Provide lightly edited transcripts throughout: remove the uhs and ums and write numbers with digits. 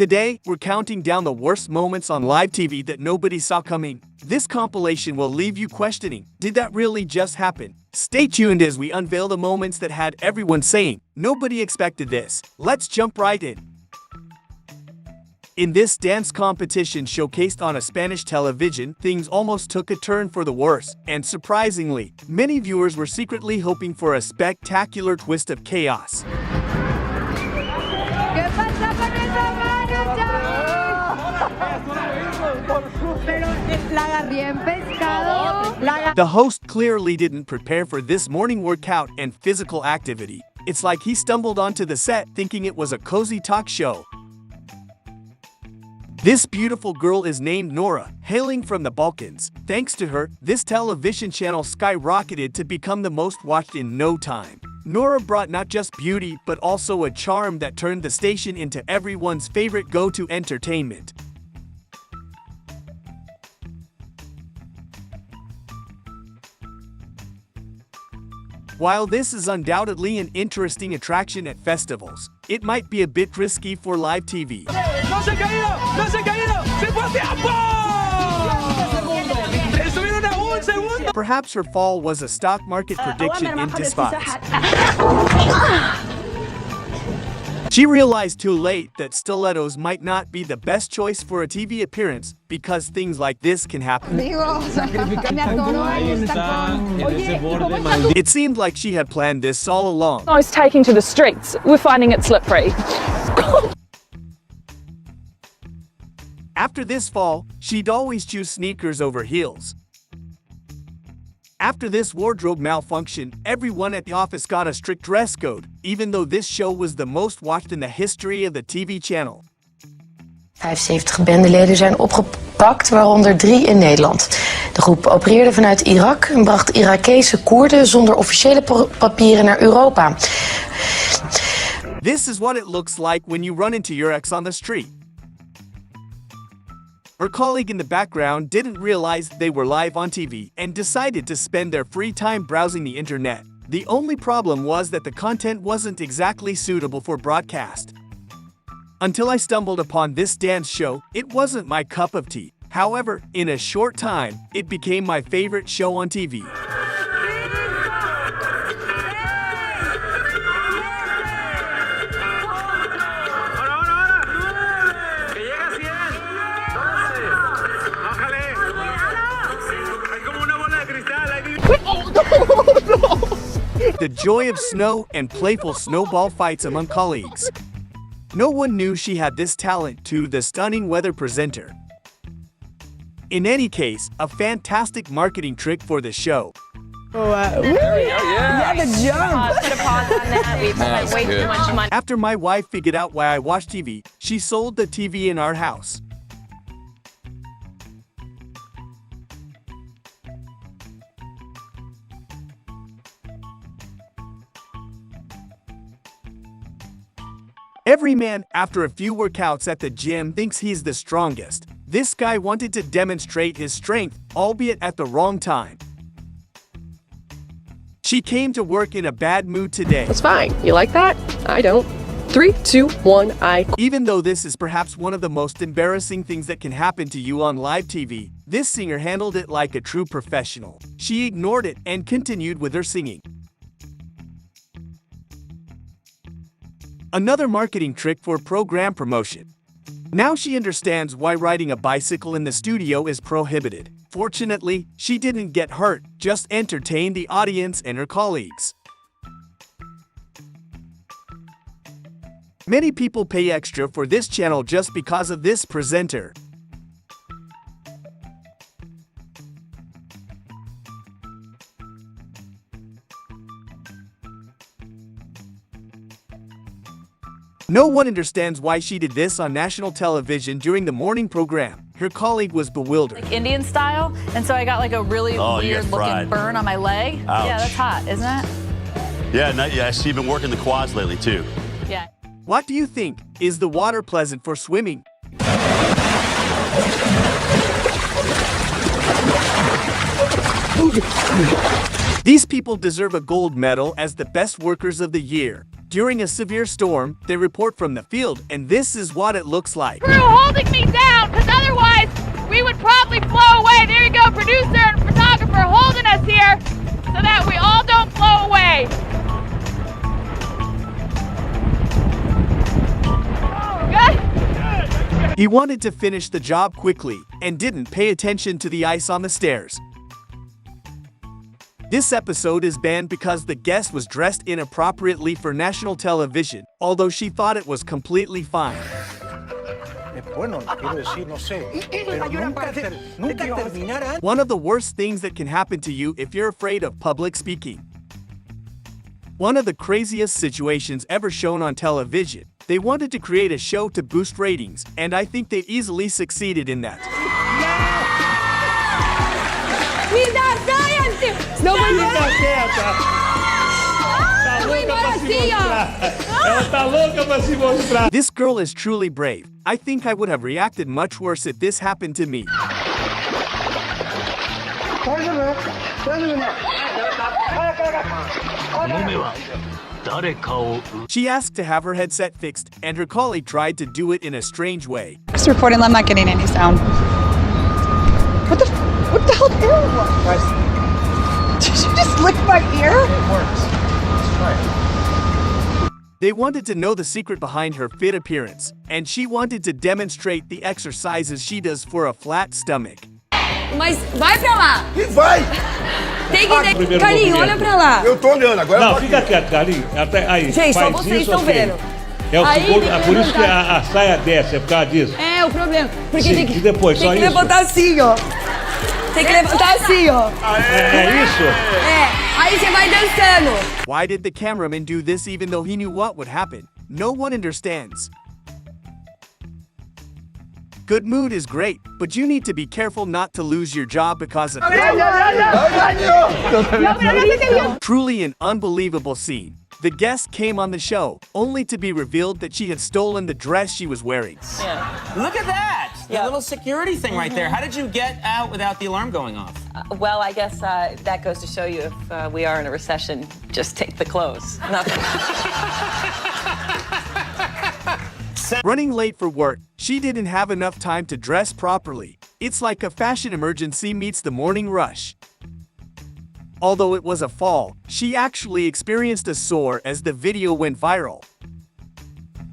Today, we're counting down the worst moments on live TV that nobody saw coming. This compilation will leave you questioning, did that really just happen? Stay tuned as we unveil the moments that had everyone saying, nobody expected this. Let's jump right in. In this dance competition showcased on a Spanish television, things almost took a turn for the worse, and surprisingly, many viewers were secretly hoping for a spectacular twist of chaos. The host clearly didn't prepare for this morning workout and physical activity. It's like he stumbled onto the set thinking it was a cozy talk show. This beautiful girl is named Nora, hailing from the Balkans. Thanks to her, this television channel skyrocketed to become the most watched in no time. Nora brought not just beauty, but also a charm that turned the station into everyone's favorite go-to entertainment. While this is undoubtedly an interesting attraction at festivals, it might be a bit risky for live TV. Perhaps her fall was a stock market prediction in disguise. She realized too late that stilettos might not be the best choice for a TV appearance because things like this can happen. It seemed like she had planned this all along. I was taking to the streets. We're finding it slippery. After this fall, she'd always choose sneakers over heels. After this wardrobe malfunction, everyone at the office got a strict dress code, even though this show was the most watched in the history of the TV channel. 75 bendeleden zijn opgepakt, waaronder 3 in Nederland. De groep opereerde vanuit Irak en bracht Irakese Koerden zonder officiële papieren naar Europa. This is what it looks like when you run into your ex on the street. Her colleague in the background didn't realize they were live on TV and decided to spend their free time browsing the internet. The only problem was that the content wasn't exactly suitable for broadcast. Until I stumbled upon this dance show, it wasn't my cup of tea. However, in a short time, it became my favorite show on TV. The joy of snow and playful snowball fights among colleagues. No one knew she had this talent to the stunning weather presenter. In any case, a fantastic marketing trick for the show. There we go, yeah. The jump. Put a pause on that. We spent way too much money. After my wife figured out why I watch TV, she sold the TV in our house. Every man, after a few workouts at the gym, thinks he's the strongest. This guy wanted to demonstrate his strength, albeit at the wrong time. She came to work in a bad mood today. That's fine. You like that? I don't. 3, 2, 1, I... Even though this is perhaps one of the most embarrassing things that can happen to you on live TV, this singer handled it like a true professional. She ignored it and continued with her singing. Another marketing trick for program promotion. Now she understands why riding a bicycle in the studio is prohibited. Fortunately, she didn't get hurt, just entertained the audience and her colleagues. Many people pay extra for this channel just because of this presenter. No one understands why she did this on national television during the morning program. Her colleague was bewildered. Like Indian style, and so I got like a really weird looking burn on my leg. Ouch. Yeah, that's hot, isn't it? Yeah, I see you've been working the quads lately too. Yeah. What do you think? Is the water pleasant for swimming? These people deserve a gold medal as the best workers of the year. During a severe storm, they report from the field, and this is what it looks like. Crew holding me down, because otherwise we would probably flow away. There you go, producer and photographer holding us here so that we all don't flow away. Good? He wanted to finish the job quickly and didn't pay attention to the ice on the stairs. This episode is banned because the guest was dressed inappropriately for national television, although she thought it was completely fine. One of the worst things that can happen to you if you're afraid of public speaking. One of the craziest situations ever shown on television. They wanted to create a show to boost ratings, and I think they easily succeeded in that. Não vai ficar quieta. Ela tá louca pra se mostrar. This girl is truly brave. I think I would have reacted much worse if this happened to me. She asked to have her headset fixed, and her colleague tried to do it in a strange way. Just reporting, I'm not getting any sound. What the hell ear was? Did you just lick my ear? It works. Let's try it. They wanted to know the secret behind her fit appearance, and she wanted to demonstrate the exercises she does for a flat stomach. Mas vai pra lá. E vai! Tem que... Carlinhos, olha pra lá. Eu tô olhando agora. Não, fica quieto, Carlinhos. Até aí. Gente, só faz vocês isso, estão ok. vendo. É o Aí segundo, tem que por isso que levantar. a saia desce, é por causa disso. É, o problema. Porque Sim, tem que, e depois, tem só que isso? levantar assim, ó. Tem que levantar assim, ó. É isso? É, aí você vai dançando. Why did the cameraman do this even though he knew what would happen? No one understands. Good mood is great, but you need to be careful not to lose your job because of it. Truly an unbelievable scene. The guest came on the show, only to be revealed that she had stolen the dress she was wearing. Look at that! The little security thing right there. How did you get out without the alarm going off? Well, I guess that goes to show you if we are in a recession, just take the clothes. Running late for work, she didn't have enough time to dress properly. It's like a fashion emergency meets the morning rush. Although it was a fall, she actually experienced a sore as the video went viral.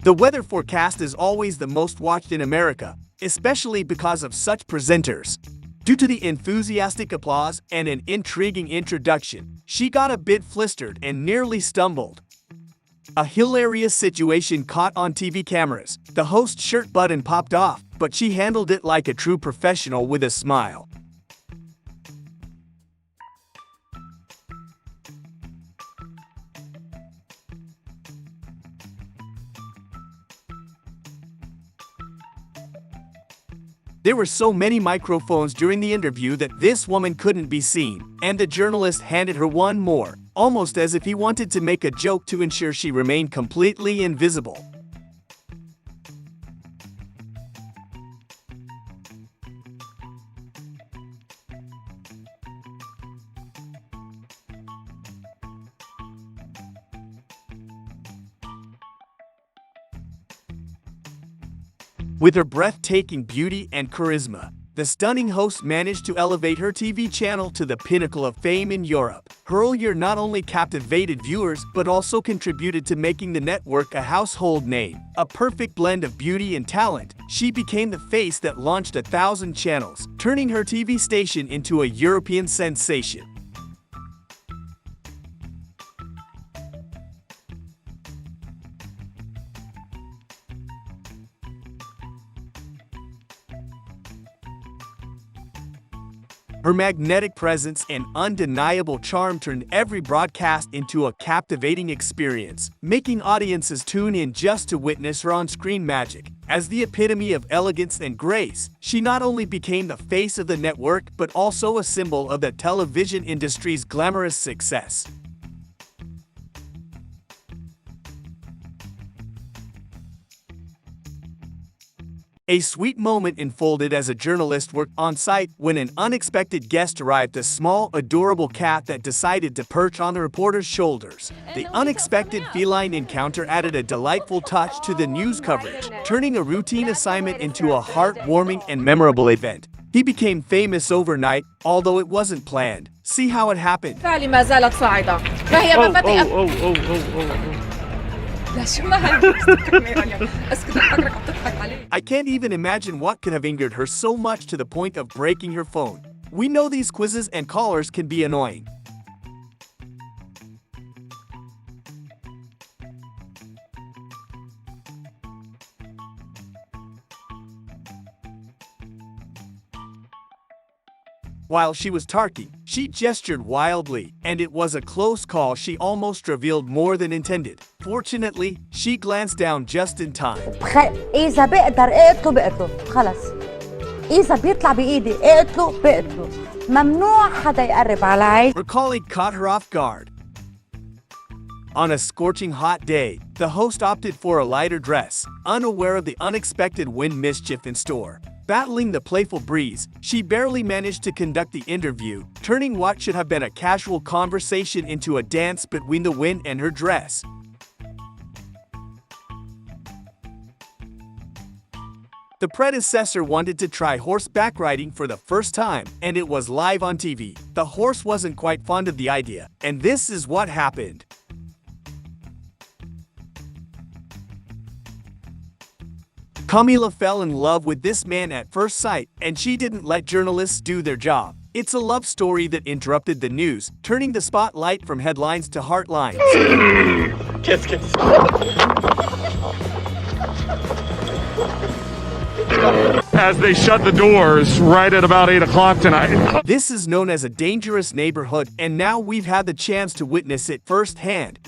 The weather forecast is always the most watched in America, especially because of such presenters. Due to the enthusiastic applause and an intriguing introduction, she got a bit flustered and nearly stumbled. A hilarious situation caught on TV cameras. The host's shirt button popped off, but she handled it like a true professional with a smile. There were so many microphones during the interview that this woman couldn't be seen, and the journalist handed her one more, almost as if he wanted to make a joke to ensure she remained completely invisible. With her breathtaking beauty and charisma, the stunning host managed to elevate her TV channel to the pinnacle of fame in Europe. Her youre not only captivated viewers but also contributed to making the network a household name. A perfect blend of beauty and talent, she became the face that launched 1,000 channels, turning her TV station into a European sensation. Her magnetic presence and undeniable charm turned every broadcast into a captivating experience, making audiences tune in just to witness her on-screen magic. As the epitome of elegance and grace, she not only became the face of the network but also a symbol of the television industry's glamorous success. A sweet moment unfolded as a journalist worked on site when an unexpected guest arrived, a small, adorable cat that decided to perch on the reporter's shoulders. The unexpected feline encounter added a delightful touch to the news coverage, turning a routine assignment into a heartwarming and memorable event. He became famous overnight, although it wasn't planned. See how it happened. ما زالت صاعدة. فهي مبادئ. I can't even imagine what could have angered her so much to the point of breaking her phone. We know these quizzes and callers can be annoying. While she was talking, she gestured wildly, and it was a close call. She almost revealed more than intended. Fortunately, she glanced down just in time. إذا بقدر اقتله خلص. إذا بيطلع بإيدي اقتله ممنوع حدا يقرب علي. Her colleague caught her off guard. On a scorching hot day, the host opted for a lighter dress, unaware of the unexpected wind mischief in store. Battling the playful breeze, she barely managed to conduct the interview, turning what should have been a casual conversation into a dance between the wind and her dress. The predecessor wanted to try horseback riding for the first time, and it was live on TV. The horse wasn't quite fond of the idea, and this is what happened. Camila fell in love with this man at first sight, and she didn't let journalists do their job. It's a love story that interrupted the news, turning the spotlight from headlines to heartlines. Kiss. As they shut the doors right at about 8 o'clock tonight. This is known as a dangerous neighborhood, and now we've had the chance to witness it firsthand.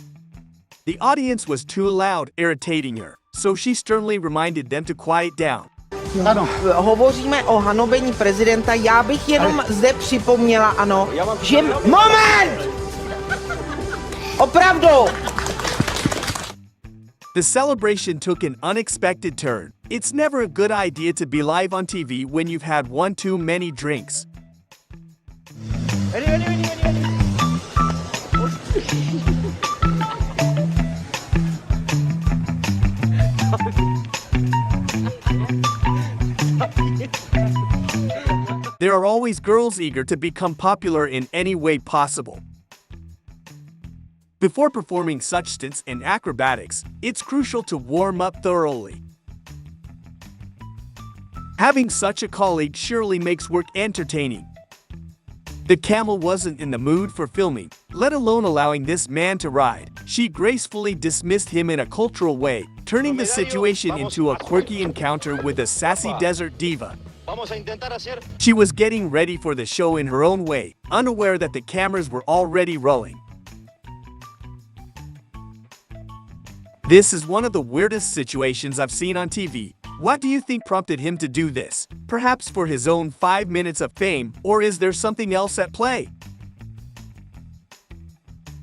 The audience was too loud, irritating her, so she sternly reminded them to quiet down. Hovoříme o hanobení prezidenta, já bych jenom zde připomněla, ano, že... Moment! Opravdu! The celebration took an unexpected turn. It's never a good idea to be live on TV when you've had one too many drinks. There are always girls eager to become popular in any way possible. Before performing such stunts and acrobatics, it's crucial to warm up thoroughly. Having such a colleague surely makes work entertaining. The camel wasn't in the mood for filming, let alone allowing this man to ride. She gracefully dismissed him in a cultural way, turning the situation into a quirky encounter with a sassy desert diva. She was getting ready for the show in her own way, unaware that the cameras were already rolling. This is one of the weirdest situations I've seen on TV. What do you think prompted him to do this? Perhaps for his own 5 minutes of fame, or is there something else at play?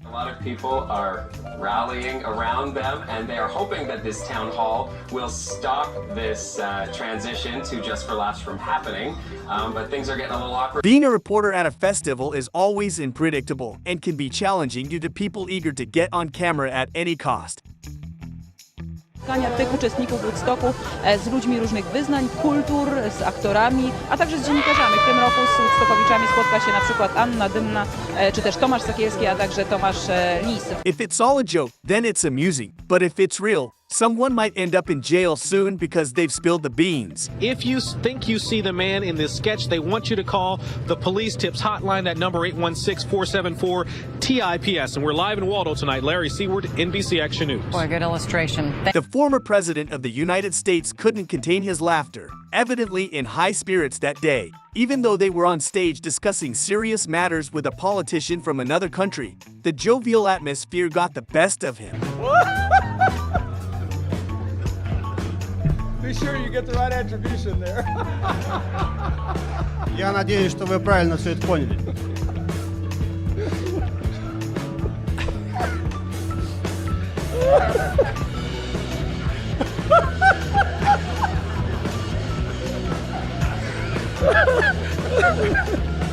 A lot of people are rallying around them, and they are hoping that this town hall will stop this transition to Just for Laughs from happening, but things are getting a little awkward. Being a reporter at a festival is always unpredictable and can be challenging due to people eager to get on camera at any cost. Tych uczestników Woodstocku z ludźmi różnych wyznań, kultur, z aktorami, a także z dziennikarzami. W tym roku z Woodstockowiczami spotka się na przykład Anna Dymna, czy też Tomasz Sakielski, a także Tomasz Lis. If it's all a joke, then it's amusing. But if it's real, someone might end up in jail soon because they've spilled the beans. If you think you see the man in this sketch, they want you to call the police tips hotline at number 816-474-TIPS. And we're live in Waldo tonight. Larry Seward, NBC Action News. Boy, good illustration. The former president of the United States couldn't contain his laughter, evidently in high spirits that day. Even though they were on stage discussing serious matters with a politician from another country, the jovial atmosphere got the best of him. Be sure you get the right attribution there. Я надеюсь, что вы правильно все это поняли.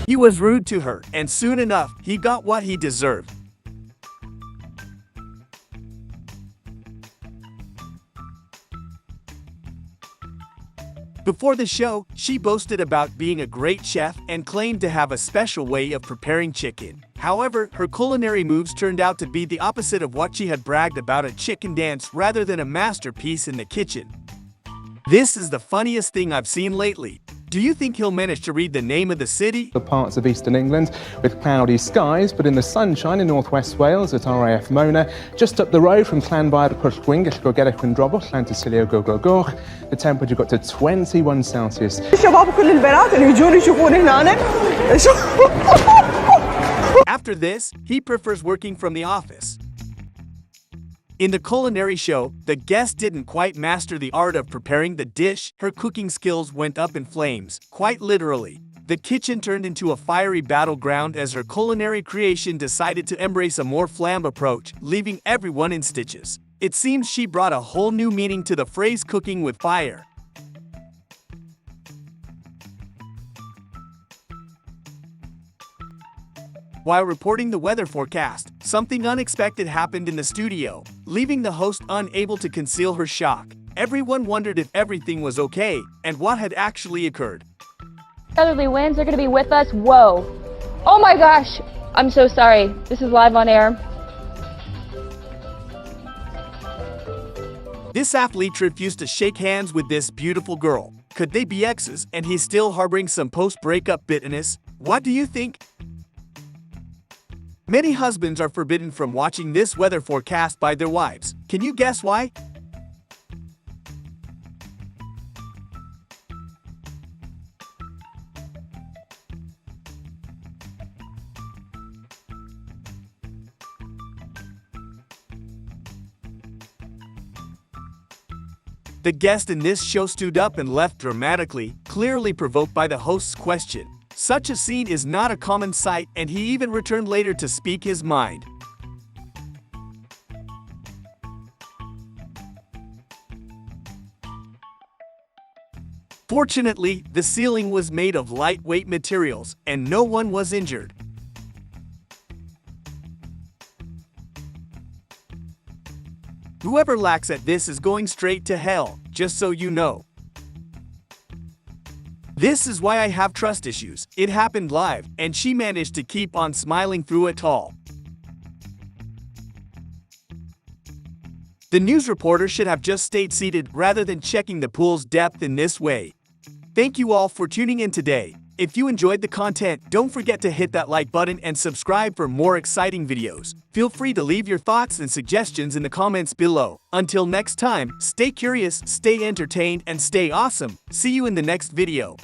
He was rude to her, and soon enough, he got what he deserved. Before the show, she boasted about being a great chef and claimed to have a special way of preparing chicken. However, her culinary moves turned out to be the opposite of what she had bragged about, a chicken dance rather than a masterpiece in the kitchen. This is the funniest thing I've seen lately. Do you think he'll manage to read the name of the city? The parts of eastern England with cloudy skies, but in the sunshine in northwest Wales at RAF Mona, just up the road from Llanfair Pwllgwyn, Gellgorgeric Windrobwll, Llantysilio Gogogwch, the temperature got to 21 Celsius. After this, he prefers working from the office. In the culinary show, the guest didn't quite master the art of preparing the dish. Her cooking skills went up in flames, quite literally. The kitchen turned into a fiery battleground as her culinary creation decided to embrace a more flambe approach, leaving everyone in stitches. It seems she brought a whole new meaning to the phrase cooking with fire. While reporting the weather forecast, something unexpected happened in the studio, leaving the host unable to conceal her shock. Everyone wondered if everything was okay and what had actually occurred. Southerly winds are going to be with us. Whoa. Oh my gosh. I'm so sorry. This is live on air. This athlete refused to shake hands with this beautiful girl. Could they be exes and he's still harboring some post-breakup bitterness? What do you think? Many husbands are forbidden from watching this weather forecast by their wives. Can you guess why? The guest in this show stood up and left dramatically, clearly provoked by the host's question. Such a scene is not a common sight, and he even returned later to speak his mind. Fortunately, the ceiling was made of lightweight materials, and no one was injured. Whoever lacks at this is going straight to hell, just so you know. This is why I have trust issues. It happened live, and she managed to keep on smiling through it all. The news reporter should have just stayed seated rather than checking the pool's depth in this way. Thank you all for tuning in today. If you enjoyed the content, don't forget to hit that like button and subscribe for more exciting videos. Feel free to leave your thoughts and suggestions in the comments below. Until next time, stay curious, stay entertained, and stay awesome. See you in the next video.